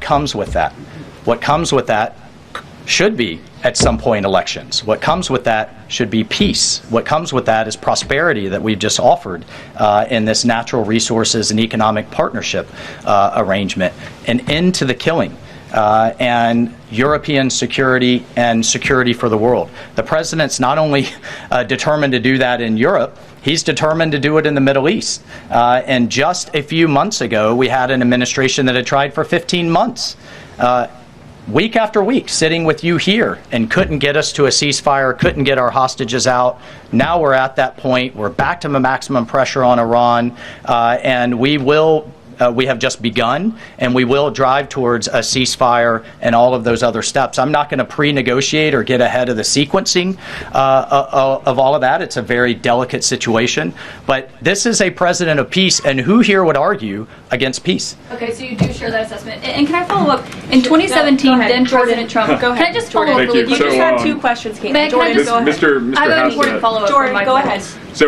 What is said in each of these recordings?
comes with that? What comes with that should be, at some point, elections. What comes with that should be peace. What comes with that is prosperity that we've just offered in this natural resources and economic partnership arrangement, an end to the killing, and European security and security for the world. The president's not only determined to do that in Europe, he's determined to do it in the Middle East. And just a few months ago, we had an administration that had tried for 15 months. Week after week, sitting with you here and couldn't get us to a ceasefire, couldn't get our hostages out. Now we're at that point. We're back to the maximum pressure on Iran, and we have just begun, and we will drive towards a ceasefire and all of those other steps. I'm not going to pre-negotiate or get ahead of the sequencing of all of that. It's a very delicate situation. But this is a president of peace, and who here would argue against peace? Okay, so you do share that assessment. And can I follow up? In 2017, then President Trump. Go ahead. Can I just follow up really quick? You just had 2 questions, Kate. Jordan, go ahead. Mr. I have an important follow-up. Jordan, go ahead.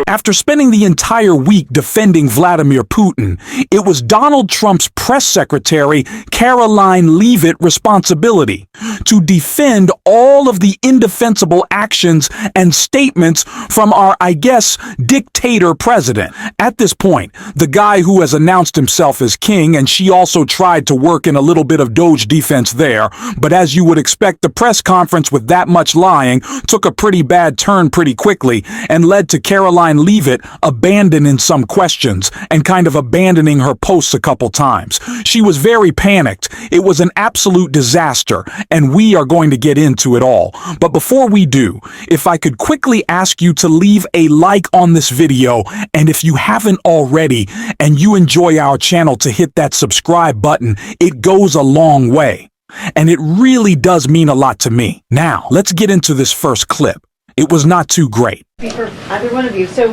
After spending the entire week defending Vladimir Putin, it was Donald Trump's press secretary, Caroline Leavitt's responsibility to defend all of the indefensible actions and statements from our, I guess, dictator president. At this point, the guy who has announced himself as king, and she also tried to work in a little bit of Doge defense there, but as you would expect, the press conference with that much lying took a pretty bad turn pretty quickly and led to Caroline Leavitt abandoning some questions and kind of abandoning her posts a couple times. She was very panicked. It was an absolute disaster, and we are going to get into it all. But before we do, if I could quickly ask you to leave a like on this video, and if you haven't already and you enjoy our channel, to hit that subscribe button. It goes a long way, and it really does mean a lot to me. Now, let's get into this first clip. It was not too great. For either one of you. So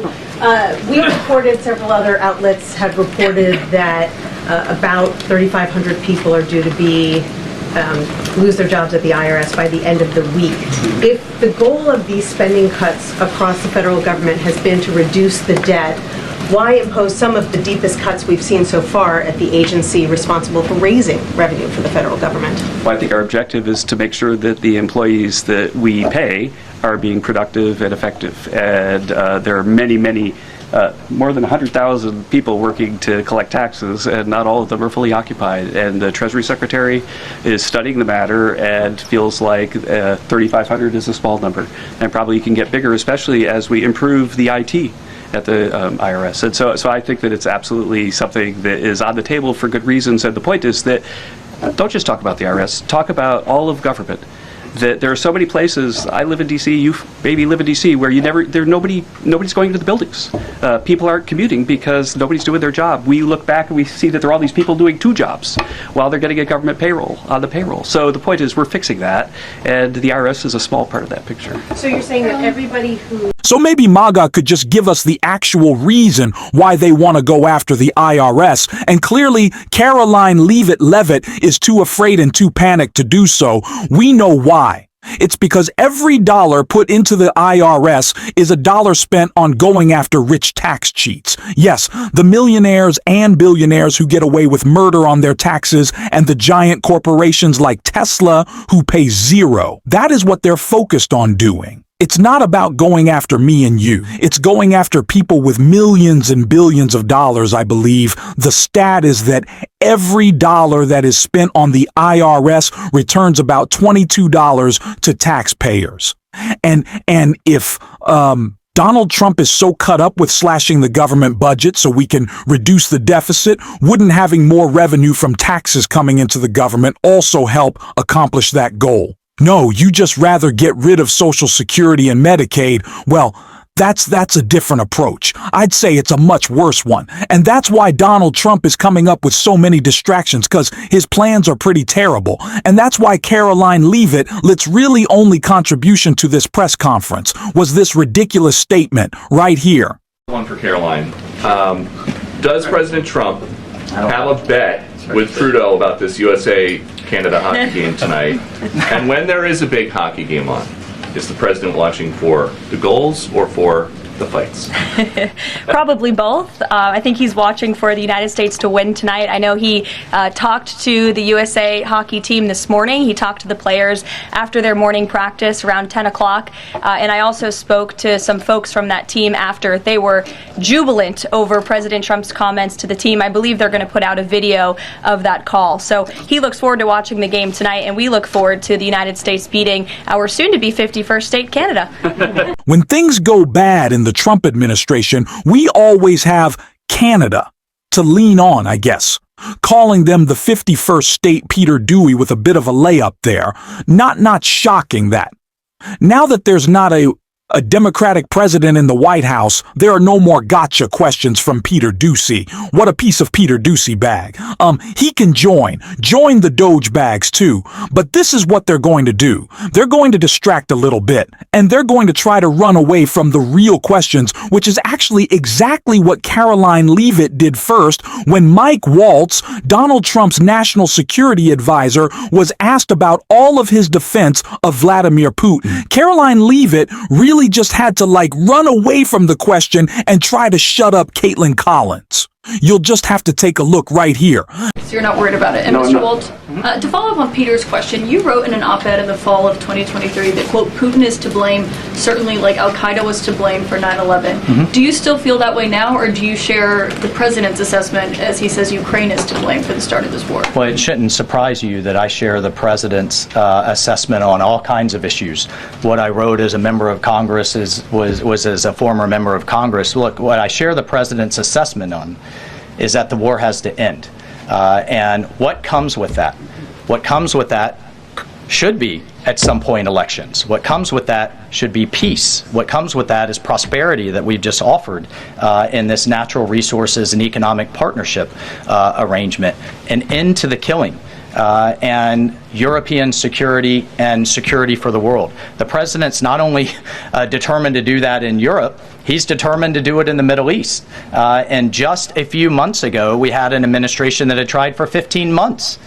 we reported, several other outlets have reported that about 3,500 people are due to be lose their jobs at the IRS by the end of the week. If the goal of these spending cuts across the federal government has been to reduce the debt, why impose some of the deepest cuts we've seen so far at the agency responsible for raising revenue for the federal government? Well, I think our objective is to make sure that the employees that we pay are being productive and effective. And there are many, more than 100,000 people working to collect taxes, and not all of them are fully occupied. And the Treasury Secretary is studying the matter and feels like 3,500 is a small number, and probably can get bigger, especially as we improve the IT at the IRS. And so I think that it's absolutely something that is on the table for good reasons. And the point is that don't just talk about the IRS, talk about all of government. That there are so many places. I live in D.C. You maybe live in D.C. where nobody's going to the buildings. People aren't commuting because nobody's doing their job. We look back and we see that there are all these people doing 2 jobs while they're getting a government payroll on the payroll. So the point is we're fixing that, and the IRS is a small part of that picture. So you're saying that everybody who... So maybe MAGA could just give us the actual reason why they want to go after the IRS. And clearly, Caroline Leavitt is too afraid and too panicked to do so. We know why. It's because every dollar put into the IRS is a dollar spent on going after rich tax cheats. Yes, the millionaires and billionaires who get away with murder on their taxes, and the giant corporations like Tesla who pay 0. That is what they're focused on doing. It's not about going after me and you. It's going after people with millions and billions of dollars, I believe. The stat is that every dollar that is spent on the IRS returns about $22 to taxpayers. And if Donald Trump is so cut up with slashing the government budget so we can reduce the deficit, wouldn't having more revenue from taxes coming into the government also help accomplish that goal? No, you just rather get rid of Social Security and Medicaid. Well, that's a different approach. I'd say it's a much worse one. And that's why Donald Trump is coming up with so many distractions, because his plans are pretty terrible. And that's why Caroline Leavitt's really only contribution to this press conference was this ridiculous statement right here. One for Caroline. Does President Trump have a bet with Trudeau about this USA-Canada hockey game tonight? And when there is a big hockey game on, is the president watching for the goals or for the fights? Probably both. I think he's watching for the United States to win tonight. I know he talked to the USA hockey team this morning. He talked to the players after their morning practice around 10 o'clock. And I also spoke to some folks from that team after. They were jubilant over President Trump's comments to the team. I believe they're going to put out a video of that call. So he looks forward to watching the game tonight, and we look forward to the United States beating our soon-to-be 51st state, Canada. When things go bad in the Trump administration, we always have Canada to lean on, I guess. Calling them the 51st state Peter Dewey with a bit of a layup there. Not shocking that. Now that there's not a Democratic president in the White House, there are no more gotcha questions from Peter Doocy. What a piece of Peter Doocy bag. He can join the Doge bags too. But this is what they're going to do. They're going to distract a little bit, and they're going to try to run away from the real questions, which is actually exactly what Caroline Leavitt did first when Mike Waltz, Donald Trump's national security advisor, was asked about all of his defense of Vladimir Putin. Caroline Leavitt really just had to run away from the question and try to shut up Caitlin Collins. You'll just have to take a look right here. So you're not worried about it. And Mr. Walt, to follow up on Peter's question, you wrote in an op-ed in the fall of 2023 that, quote, Putin is to blame, certainly like Al-Qaeda was to blame for 9/11. Do you still feel that way now, or do you share the president's assessment as he says Ukraine is to blame for the start of this war? Well, it shouldn't surprise you that I share the president's assessment on all kinds of issues. What I wrote as a member of Congress was as a former member of Congress. Look, what I share the president's assessment on is that the war has to end. And what comes with that? What comes with that should be, at some point, elections. What comes with that should be peace. What comes with that is prosperity that we've just offered in this natural resources and economic partnership arrangement, an end to the killing. And European security and security for the world. The president's not only determined to do that in Europe, he's determined to do it in the Middle East. And just a few months ago, we had an administration that had tried for 15 months,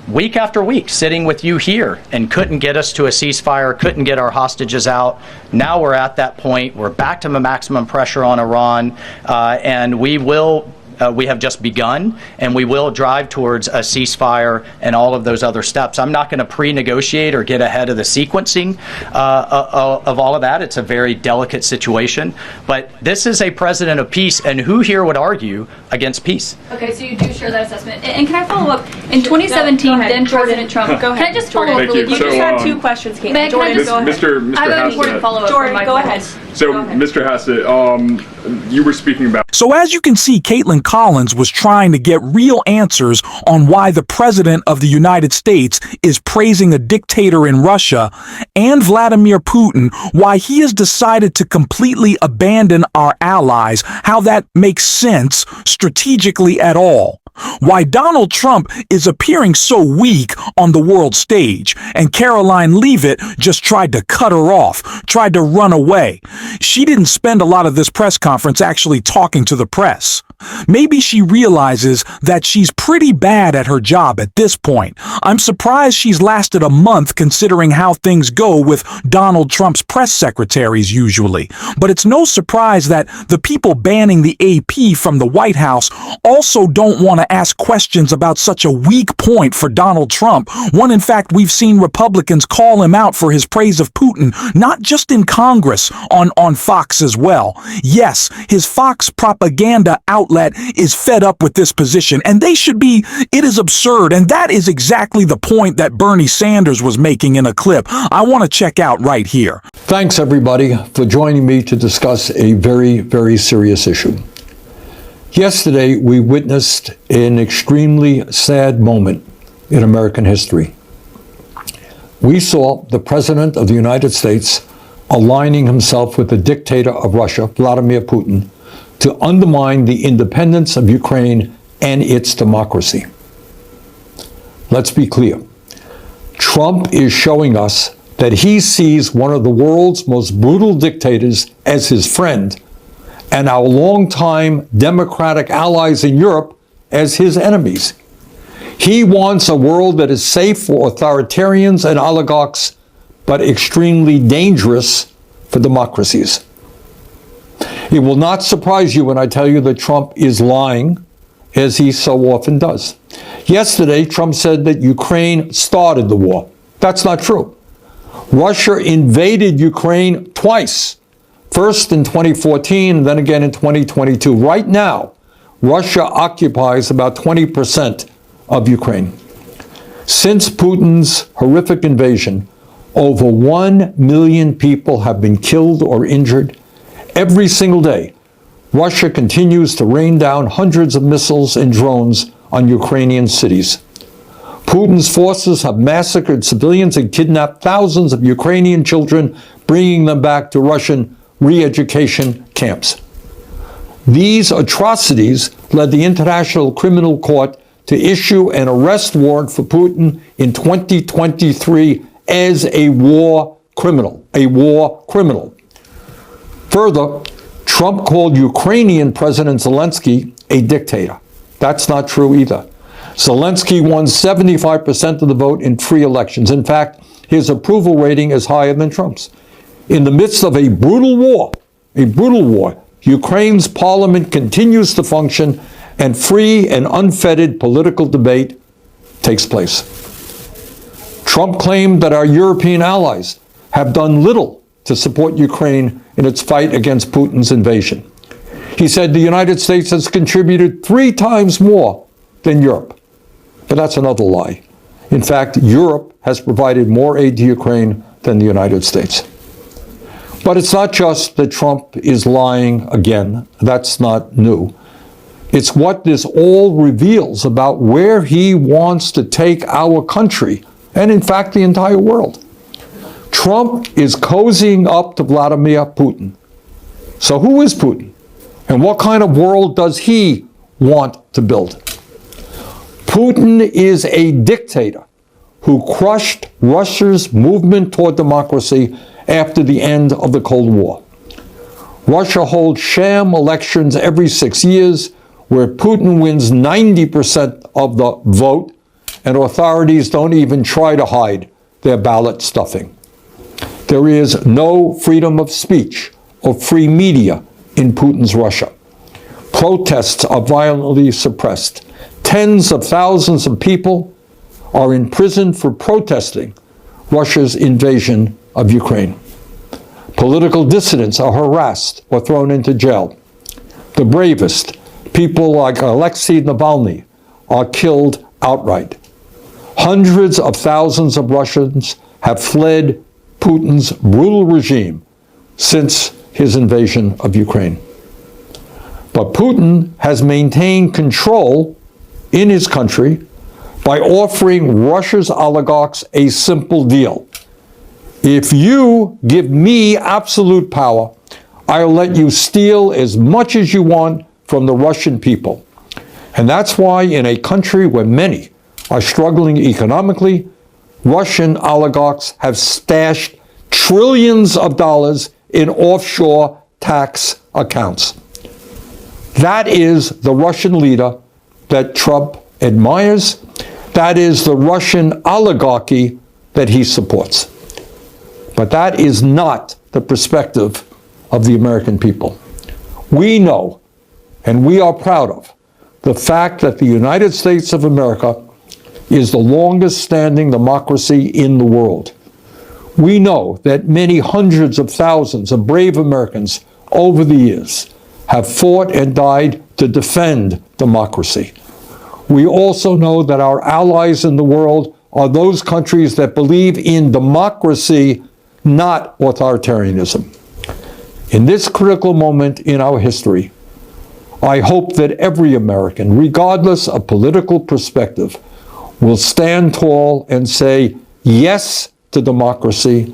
week after week, sitting with you here and couldn't get us to a ceasefire, couldn't get our hostages out. Now we're at that point. We're back to maximum pressure on Iran, and we have just begun, and we will drive towards a ceasefire and all of those other steps. I'm not going to pre-negotiate or get ahead of the sequencing of all of that. It's a very delicate situation. But this is a president of peace, and who here would argue against peace? Okay, so you do share that assessment. And can I follow up? In 2017, Go ahead, then Jordan. President Trump. Go ahead, Can I just Jordan. follow up really Thank you. quick? You So, just had two questions, Caitlin. Meg, can I Jordan, just- go ahead. Mr. I have an Hassett. important follow-up. Jordan, from go my ahead. friends. So, Go ahead. Mr. Hassett, you were speaking about So as you can see, Caitlin Collins was trying to get real answers on why the president of the United States is praising a dictator in Russia and Vladimir Putin, why he has decided to completely abandon our allies, how that makes sense strategically at all. Why Donald Trump is appearing so weak on the world stage, and Caroline Leavitt just tried to cut her off, tried to run away. She didn't spend a lot of this press conference actually talking to the press. Maybe she realizes that she's pretty bad at her job at this point. I'm surprised she's lasted a month considering how things go with Donald Trump's press secretaries usually. But it's no surprise that the people banning the AP from the White House also don't want to ask questions about such a weak point for Donald Trump. One, in fact, we've seen Republicans call him out for his praise of Putin, not just in Congress, on Fox as well. Yes, his Fox propaganda outlet is fed up with this position, and they should be. It is absurd, and that is exactly the point that Bernie Sanders was making in a clip I want to check out right here. Thanks, everybody, for joining me to discuss a very, very serious issue. Yesterday, we witnessed an extremely sad moment in American history. We saw the President of the United States aligning himself with the dictator of Russia, Vladimir Putin, to undermine the independence of Ukraine and its democracy. Let's be clear. Trump is showing us that he sees one of the world's most brutal dictators as his friend, and our longtime democratic allies in Europe as his enemies. He wants a world that is safe for authoritarians and oligarchs, but extremely dangerous for democracies. It will not surprise you when I tell you that Trump is lying, as he so often does. Yesterday, Trump said that Ukraine started the war. That's not true. Russia invaded Ukraine twice, first in 2014 and then again in 2022. Right now, Russia occupies about 20% of Ukraine. Since Putin's horrific invasion, over 1 million people have been killed or injured. Every single day, Russia continues to rain down hundreds of missiles and drones on Ukrainian cities. Putin's forces have massacred civilians and kidnapped thousands of Ukrainian children, bringing them back to Russian re-education camps. These atrocities led the International Criminal Court to issue an arrest warrant for Putin in 2023 as a war criminal. Further, Trump called Ukrainian President Zelensky a dictator. That's not true either. Zelensky won 75% of the vote in free elections. In fact, his approval rating is higher than Trump's. In the midst of a brutal war, Ukraine's parliament continues to function and free and unfettered political debate takes place. Trump claimed that our European allies have done little to support Ukraine in its fight against Putin's invasion. He said the United States has contributed 3 times more than Europe. But that's another lie. In fact, Europe has provided more aid to Ukraine than the United States. But it's not just that Trump is lying again. That's not new. It's what this all reveals about where he wants to take our country, and in fact, the entire world. Trump is cozying up to Vladimir Putin. So who is Putin? And what kind of world does he want to build? Putin is a dictator who crushed Russia's movement toward democracy after the end of the Cold War. Russia holds sham elections every 6 years where Putin wins 90% of the vote, and authorities don't even try to hide their ballot stuffing. There is no freedom of speech or free media in Putin's Russia. Protests are violently suppressed. Tens of thousands of people are imprisoned for protesting Russia's invasion of Ukraine. Political dissidents are harassed or thrown into jail. The bravest, people like Alexei Navalny, are killed outright. Hundreds of thousands of Russians have fled Putin's brutal regime since his invasion of Ukraine. But Putin has maintained control in his country by offering Russia's oligarchs a simple deal. If you give me absolute power, I'll let you steal as much as you want from the Russian people. And that's why in a country where many are struggling economically, Russian oligarchs have stashed trillions of dollars in offshore tax accounts. That is the Russian leader that Trump admires. That is the Russian oligarchy that he supports. But that is not the perspective of the American people. We know, and we are proud of, the fact that the United States of America is the longest standing democracy in the world. We know that many hundreds of thousands of brave Americans over the years have fought and died to defend democracy. We also know that our allies in the world are those countries that believe in democracy, not authoritarianism. In this critical moment in our history, I hope that every American, regardless of political perspective, will stand tall and say yes to democracy,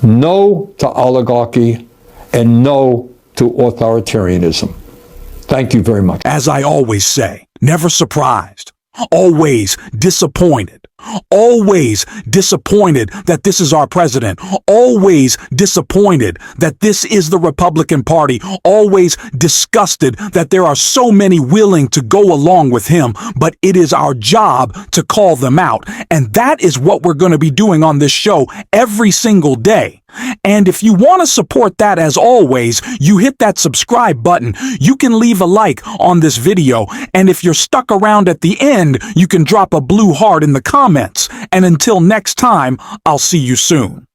no to oligarchy, and no to authoritarianism. Thank you very much. As I always say, never surprised, always disappointed. Always disappointed that this is our president. Always disappointed that this is the Republican Party. Always disgusted that there are so many willing to go along with him, but it is our job to call them out. And that is what we're going to be doing on this show every single day. And if you want to support that, as always, you hit that subscribe button. You can leave a like on this video. And if you're stuck around at the end, you can drop a blue heart in the comments. And until next time, I'll see you soon.